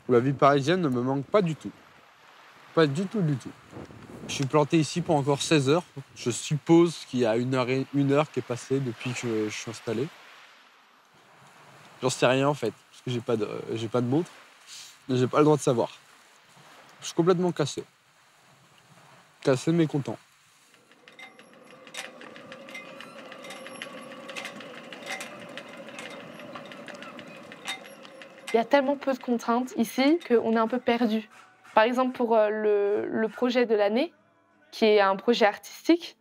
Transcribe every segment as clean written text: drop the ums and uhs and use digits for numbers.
La vie parisienne ne me manque pas du tout. Pas du tout, du tout. Je suis planté ici pour encore 16 heures. Je suppose qu'il y a une heure qui est passée depuis que je suis installé. J'en sais rien en fait, parce que j'ai pas de montre. Mais j'ai pas le droit de savoir. Je suis complètement cassé. Cassé mais content. Il y a tellement peu de contraintes ici qu'on est un peu perdu. Par exemple, pour le projet de l'année, qui est un projet artistique,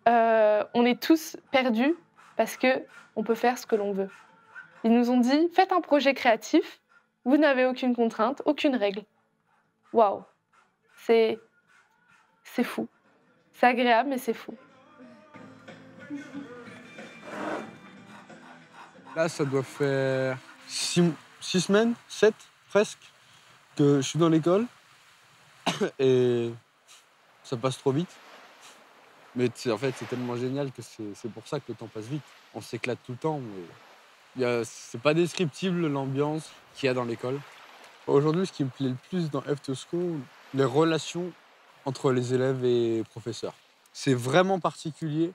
on est tous perdus parce qu'on peut faire ce que l'on veut. Ils nous ont dit, faites un projet créatif, vous n'avez aucune contrainte, aucune règle. Waouh, c'est fou. C'est agréable, mais c'est fou. Là, ça doit faire 6 semaines, 7 presque, que je suis dans l'école. Et ça passe trop vite. Mais en fait, c'est tellement génial que c'est pour ça que le temps passe vite. On s'éclate tout le temps. C'est pas descriptible l'ambiance qu'il y a dans l'école. Aujourd'hui, ce qui me plaît le plus dans F2 School, les relations entre les élèves et professeurs. C'est vraiment particulier,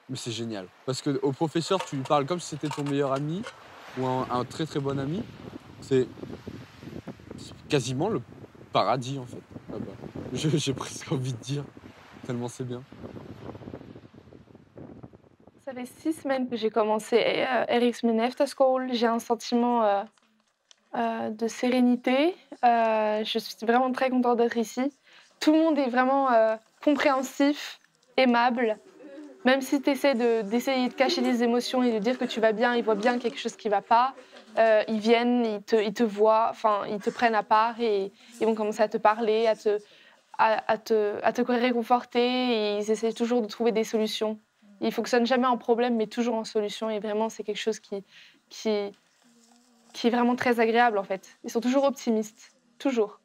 mais c'est génial. Parce qu'au professeur, tu lui parles comme si c'était ton meilleur ami ou un très très bon ami. C'est quasiment le paradis en fait, là-bas. J'ai presque envie de dire, tellement c'est bien. Ça fait 6 semaines que j'ai commencé Eriksmin Efterskole. J'ai un sentiment de sérénité. Je suis vraiment très contente d'être ici. Tout le monde est vraiment compréhensif, aimable. Même si tu essaies d'essayer de cacher des émotions et de dire que tu vas bien, ils voient bien quelque chose qui ne va pas. Ils viennent, ils te voient, enfin, ils te prennent à part et ils vont commencer à te parler, à te réconforter. Et ils essaient toujours de trouver des solutions. Ils ne fonctionnent jamais en problème, mais toujours en solution. Et vraiment, c'est quelque chose qui est vraiment très agréable, en fait. Ils sont toujours optimistes, toujours.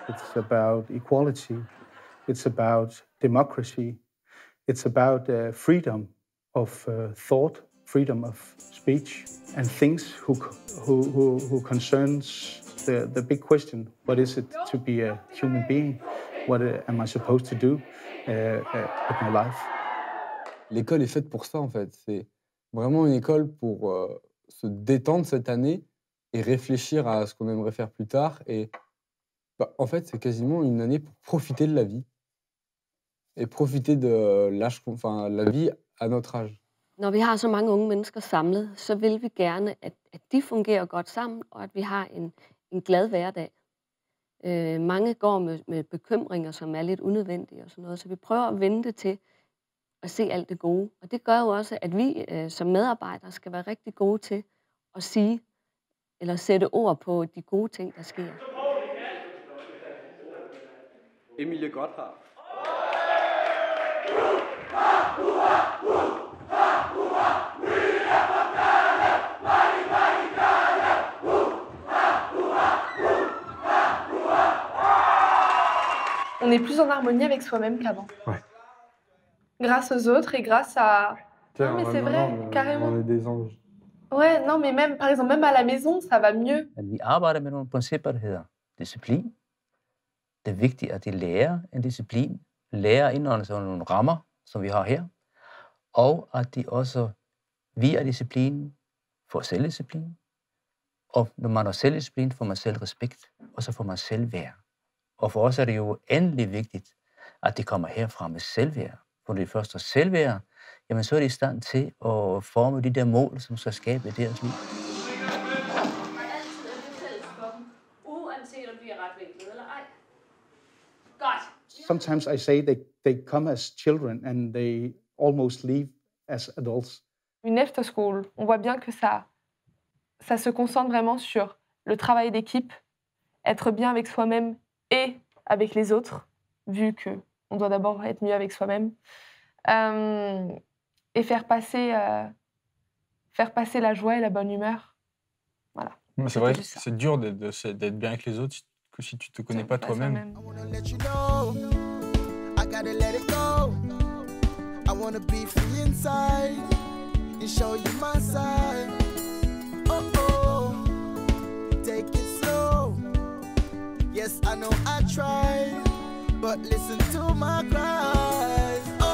It's about equality. It's about democracy. It's about freedom of thought, freedom of speech, and things who concerns the big question: what is it to be a human being? What am I supposed to do with my life? L'école est faite pour ça en fait. C'est vraiment une école pour se détendre cette année et réfléchir à ce qu'on aimerait faire plus tard. Et en fait, c'est quasiment une année pour profiter de la vie et profiter de enfin, la vie à notre âge. Når vi har så mange unge mennesker samlet, så vil vi gerne, at de fungerer godt sammen, og at vi har en glad hverdag. Mange går med bekymringer, som er lidt unødvendige og sådan noget, så vi prøver at vende det til at se alt det gode. Og det gør jo også, at vi som medarbejdere skal være rigtig gode til at sige, eller sætte ord på de gode ting, der sker. Emilie Gotthard. On est plus en harmonie avec soi-même qu'avant. Ouais. Grâce aux autres et grâce à... Non, mais c'est vrai, carrément. On est des anges. Ouais, non, mais même, par exemple, même à la maison, ça va mieux. At vi arbejder med nogle principper, der hedder disciplin. Det er vigtigt, at de lærer en disciplin lærer at indordne sig under nogle rammer, som vi har her, og at de også via disciplinen får selvdisciplin. Og når man har selvdisciplin, får man selvrespekt, og så får man selvværd. Og for os er det jo endelig vigtigt, at de kommer herfra med selvværd. For når de først har selvværd, jamen så er de i stand til at forme de der mål, som skal skabe deres liv. Sometimes I say they come as children and they almost leave as adults. Une efterskole, on voit bien que ça se concentre vraiment sur le travail d'équipe, être bien avec soi-même et avec les autres, vu qu'on doit d'abord être mieux avec soi-même, et faire passer la joie et la bonne humeur. Voilà. C'est vrai, c'est dur d'être bien avec les autres si tu te connais pas toi-même. And show you my side. Oh oh, take it slow. Yes, I know I tried, but listen to my cries. Oh,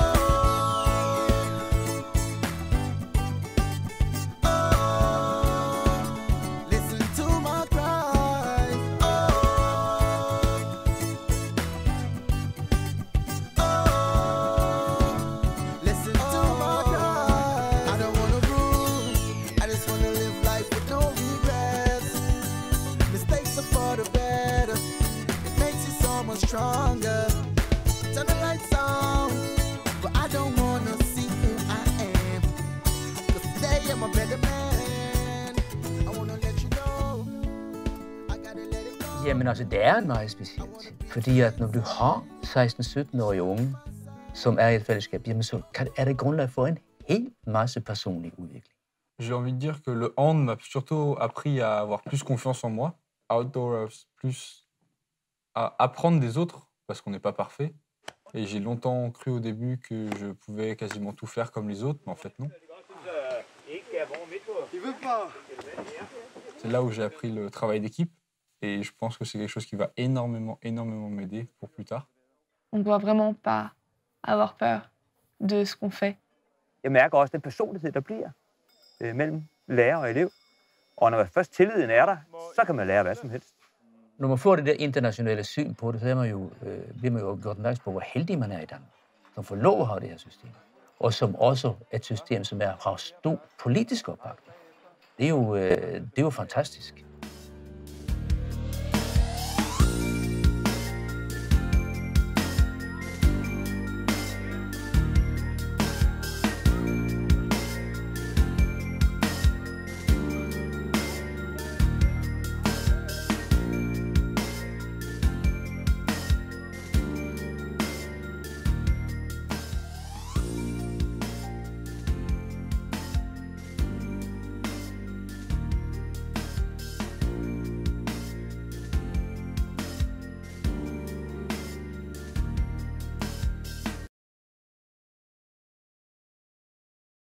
oh, listen to my cries. Oh, oh, listen to my cries. I don't wanna rule, I just wanna live life with no regrets. Mistakes are for the better, it makes you so much stronger. Turn the lights on, but I don't wanna see who I am, 'cause today I'm a better man. I wanna let you know, I gotta let it go. Jamen altså, det er en meget speciel tid. Fordi at når du har 16-17-årige unge, som er i et fællesskab, jamen så er det grundlag for en hel masse personlig udvikling. J'ai envie de dire que le hand m'a surtout appris à avoir plus confiance en moi, plus à apprendre des autres, parce qu'on n'est pas parfait. Et j'ai longtemps cru au début que je pouvais quasiment tout faire comme les autres, mais en fait non. C'est là où j'ai appris le travail d'équipe, et je pense que c'est quelque chose qui va énormément m'aider pour plus tard. On ne doit vraiment pas avoir peur de ce qu'on fait. Jeg mærker også den personlighed, der bliver mellem lærer og elev. Og når først tilliden er der, så kan man lære hvad som helst. Når man får det der internationale syn på det, så bliver man jo gjort opmærksom på, hvor heldig man er i Danmark, som får lov at have det her system. Og som også et system, som har stor politisk opbakning. Det er jo fantastisk.